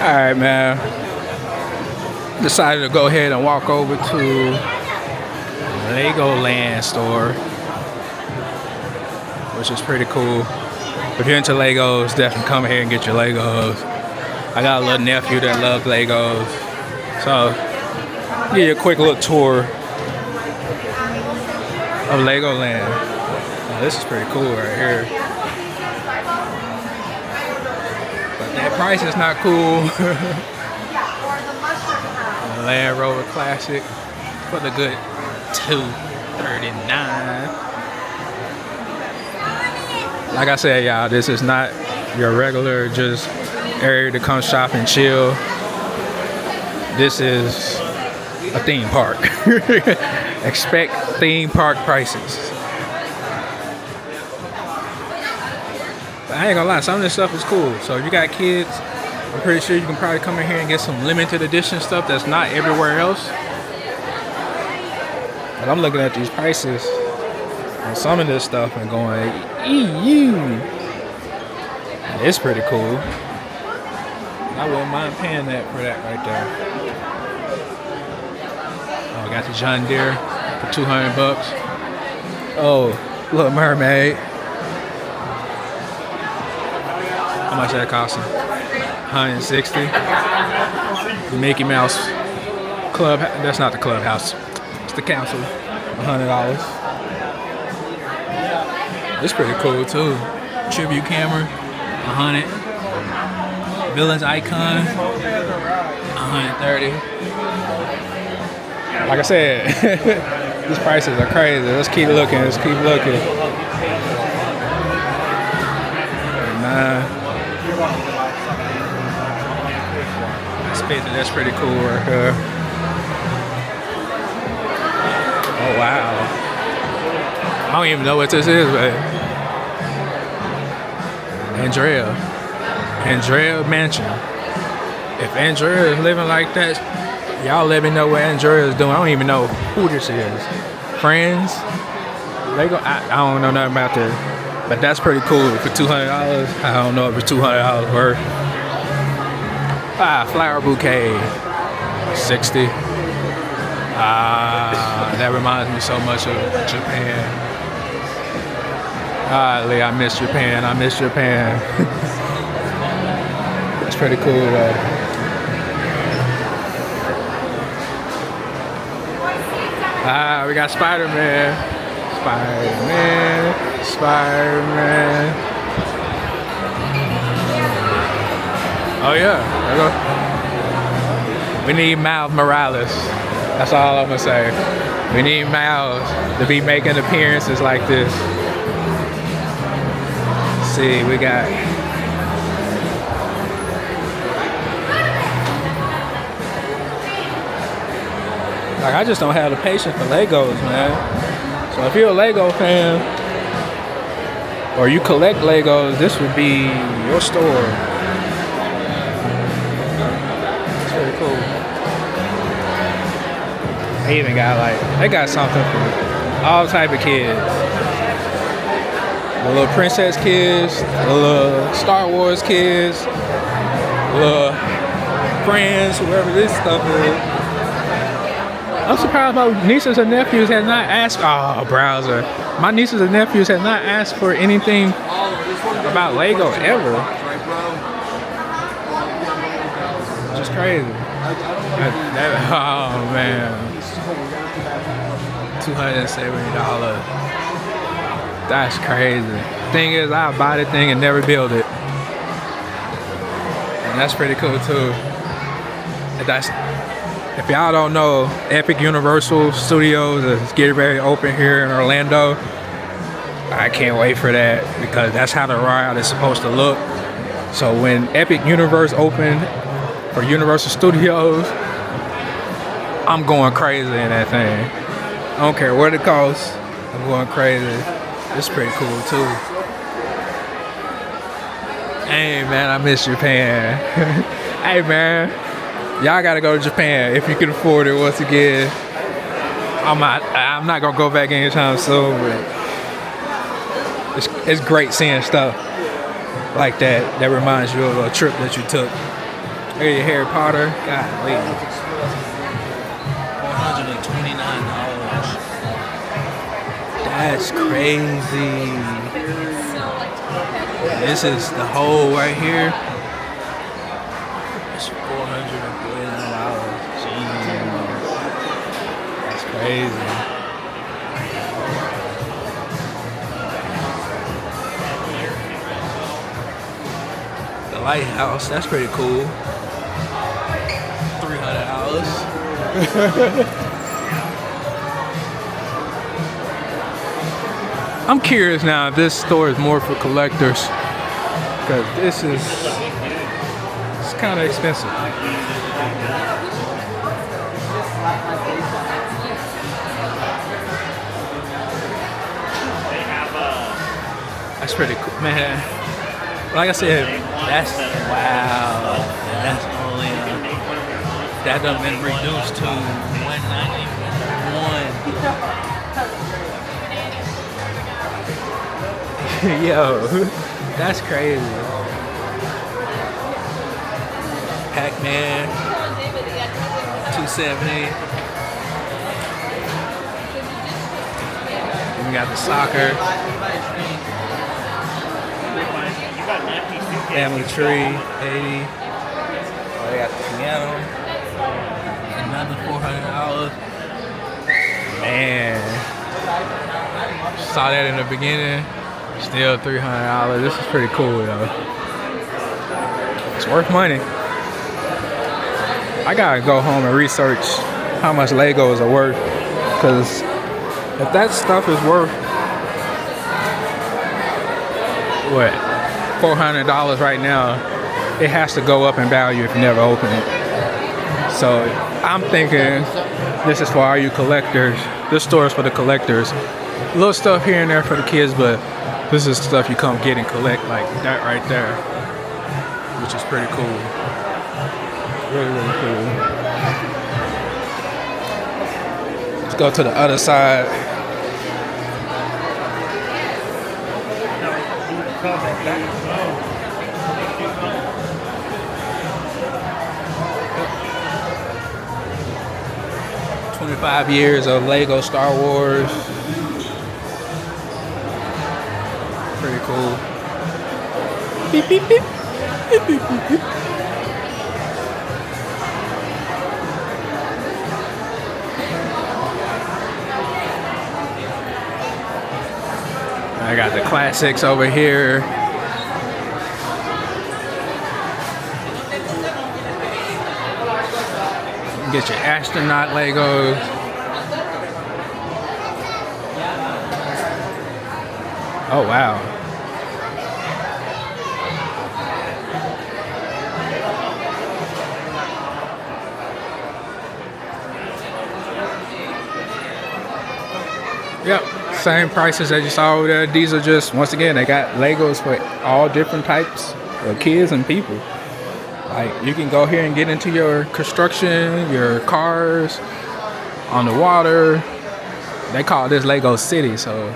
Alright, man. Decided to go ahead and walk over to Legoland store, which is pretty cool. If you're into Legos, definitely come here and get your Legos. I got a little nephew that loves Legos. So, give you a quick little tour of Legoland. Now, this is pretty cool right here. But that price is not cool. Land Rover Classic for the good $239. Like I said, y'all, this is not your regular just area to come shop and chill. This is a theme park. Expect theme park prices. But I ain't gonna lie, some of this stuff is cool. So if you got kids, I'm pretty sure you can probably come in here and get some limited edition stuff that's not everywhere else. But I'm looking at these prices on some of this stuff and going, EU. It's pretty cool. I wouldn't mind paying that for that right there. Oh, got the John Deere for $200. Oh, Little Mermaid. How much that costing? $160. Mickey Mouse Club. That's not the clubhouse. It's the council. $100. It's pretty cool too. Tribute camera. $100. Villains icon. $130. Like I said, these prices are crazy. Let's keep looking. Let's keep looking. That's pretty cool right here. Oh wow. I don't even know what this is, but Andrea Mansion. If Andrea is living like that, y'all let me know what Andrea is doing. I don't even know who this is. Friends? I don't know nothing about this. But that's pretty cool for $200. I don't know if it's $200 worth. Flower bouquet, $60. That reminds me so much of Japan. Lee, I miss Japan. That's pretty cool though. We got Spider-Man. Oh yeah, we need Miles Morales. That's all I'm gonna say. We need Miles to be making appearances like this. Let's see, we got I just don't have the patience for Legos, man. So if you're a Lego fan or you collect Legos, this would be your store. Cool. They even got they got something for all type of kids. The little princess kids, the little Star Wars kids, the little friends, whoever this stuff is. I'm surprised my nieces and nephews have not asked. Oh, browser. My nieces and nephews have not asked for anything about Lego ever. Just crazy. Oh man, $270. That's crazy. Thing is, I'll buy the thing and never build it, and that's pretty cool too. If y'all don't know, Epic Universal Studios is getting ready to open here in Orlando. I can't wait for that because that's how the ride is supposed to look. So when Epic Universe opened for Universal Studios, I'm going crazy in that thing. I don't care what it costs, I'm going crazy. It's pretty cool too. Hey man, I miss Japan. Hey man, y'all gotta go to Japan if you can afford it once again. I'm not gonna go back anytime soon, but it's great seeing stuff like that reminds you of a trip that you took. Look at your Harry Potter. Golly. $429. That's crazy. This is the hole right here. It's $449. Jeez. That's crazy. The lighthouse, that's pretty cool. $300. I'm curious now if this store is more for collectors, because this is, it's kind of expensive. That's pretty cool, man. Like I said, that's wow. That's only that done been reduced to $191. Yo, that's crazy. Pac-Man, $270. Then we got the soccer. Family Tree, 80. Oh, they got the piano. Another $400. Man. Saw that in the beginning. Still $300. This is pretty cool though. It's worth money. I gotta go home and research how much Legos are worth. Cause if that stuff is worth what? $400 right now, it has to go up in value if you never open it. So I'm thinking this is for all you collectors. This store is for the collectors. Little stuff here and there for the kids, but this is stuff you come get and collect, like that right there, which is pretty cool. Really, really cool. Let's go to the other side. "25 years of Lego Star Wars." Pretty cool. Beep, beep, beep. Beep, beep, beep, beep. I got the classics over here. Get your astronaut Legos. Oh wow. Yep, same prices that you saw over there. These are just, once again, they got Legos for all different types of kids and people. Like, you can go here and get into your construction, your cars, on the water. They call this Lego City, so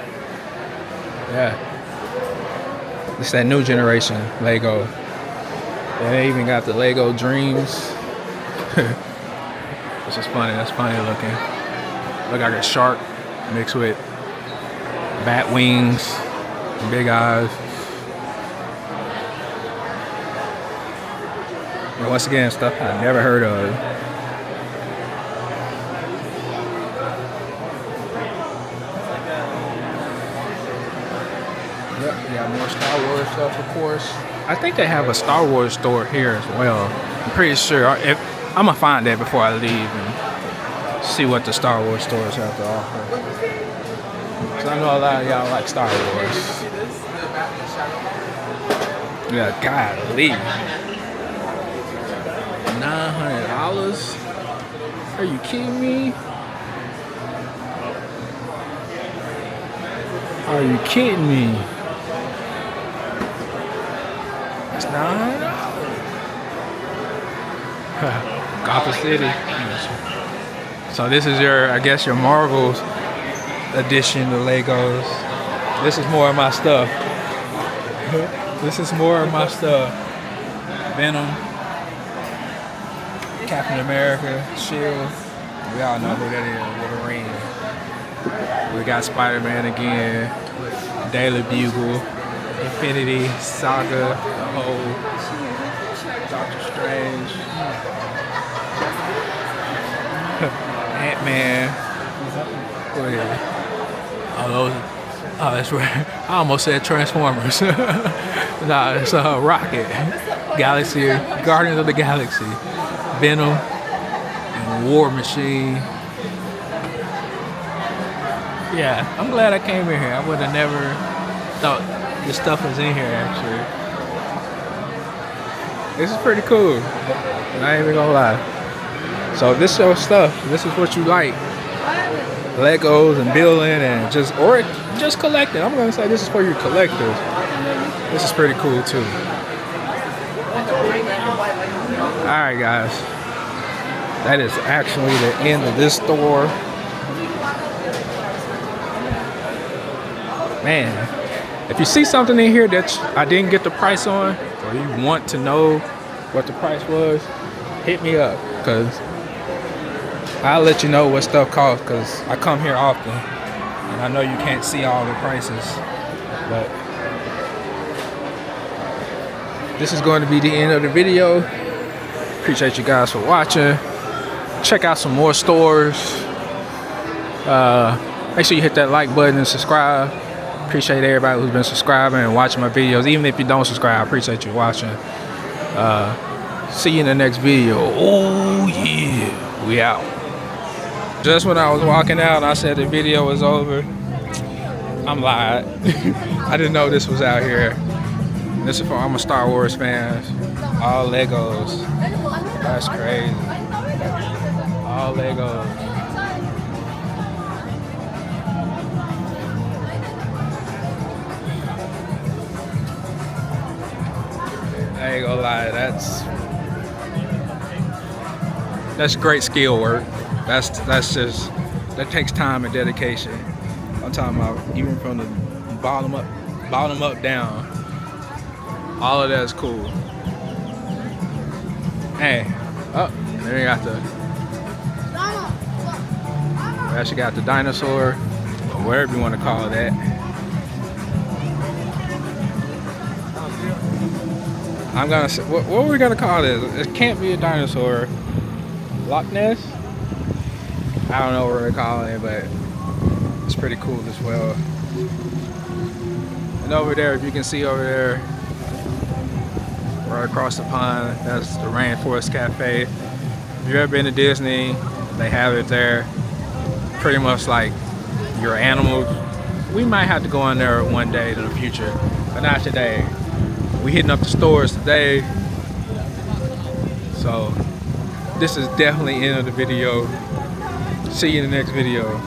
yeah. It's that new generation Lego. And they even got the Lego Dreams. Which is funny, that's funny looking. Look like a shark mixed with bat wings, big eyes. And once again, stuff I've never heard of. Yep, we got more Star Wars stuff, of course. I think they have a Star Wars store here as well. I'm pretty sure. I'm gonna find that before I leave and see what the Star Wars stores have to offer. So I know a lot of y'all like Star Wars. Yeah, golly. $900? Are you kidding me? Are you kidding me? It's $900. Gotham City. So this is your, I guess, your Marvel's edition of Legos. This is more of my stuff. This is more of my stuff. Venom. Captain America, Shield. We all know who that is, Wolverine. We got Spider-Man again, Daily Bugle, Infinity Saga, the whole Doctor Strange, Ant-Man. Oh, those. Oh, that's right. I almost said Transformers. Nah, it's Rocket, Galaxy, Guardians of the Galaxy, Venom, and War Machine. Yeah, I'm glad I came in here. I would have never thought this stuff was in here, actually. This is pretty cool. I ain't even gonna lie. So if this is your stuff, this is what you like. Legos and building and just collecting. I'm gonna say this is for your collectors. This is pretty cool too. Alright guys. That is actually the end of this store. Man, if you see something in here that I didn't get the price on, or you want to know what the price was, hit me up, because I'll let you know what stuff costs, because I come here often, and I know you can't see all the prices, but this is going to be the end of the video. Appreciate you guys for watching. Check out some more stores. Make sure you hit that like button and subscribe. Appreciate everybody who's been subscribing and watching my videos. Even if you don't subscribe, I appreciate you watching. See you in the next video. Oh yeah, we out. Just when I was walking out, I said the video was over. I'm lied. I didn't know this was out here. This is for all my Star Wars fans. All Legos. That's crazy. All Legos. I ain't gonna lie, that's great skill work. That takes time and dedication. I'm talking about even from the bottom up down. All of that is cool. Hey, oh, there you got we actually got the dinosaur, or whatever you want to call that. I'm gonna say, what are we gonna call this? It can't be a dinosaur. Loch Ness? I don't know what we're calling it, but it's pretty cool as well. And over there, if you can see over there, right across the pond, that's the Rainforest Cafe. If you've ever been to Disney, they have it there. Pretty much like your animals. We might have to go in there one day in the future, but not today. We hitting up the stores today. So this is definitely the end of the video. See you in the next video.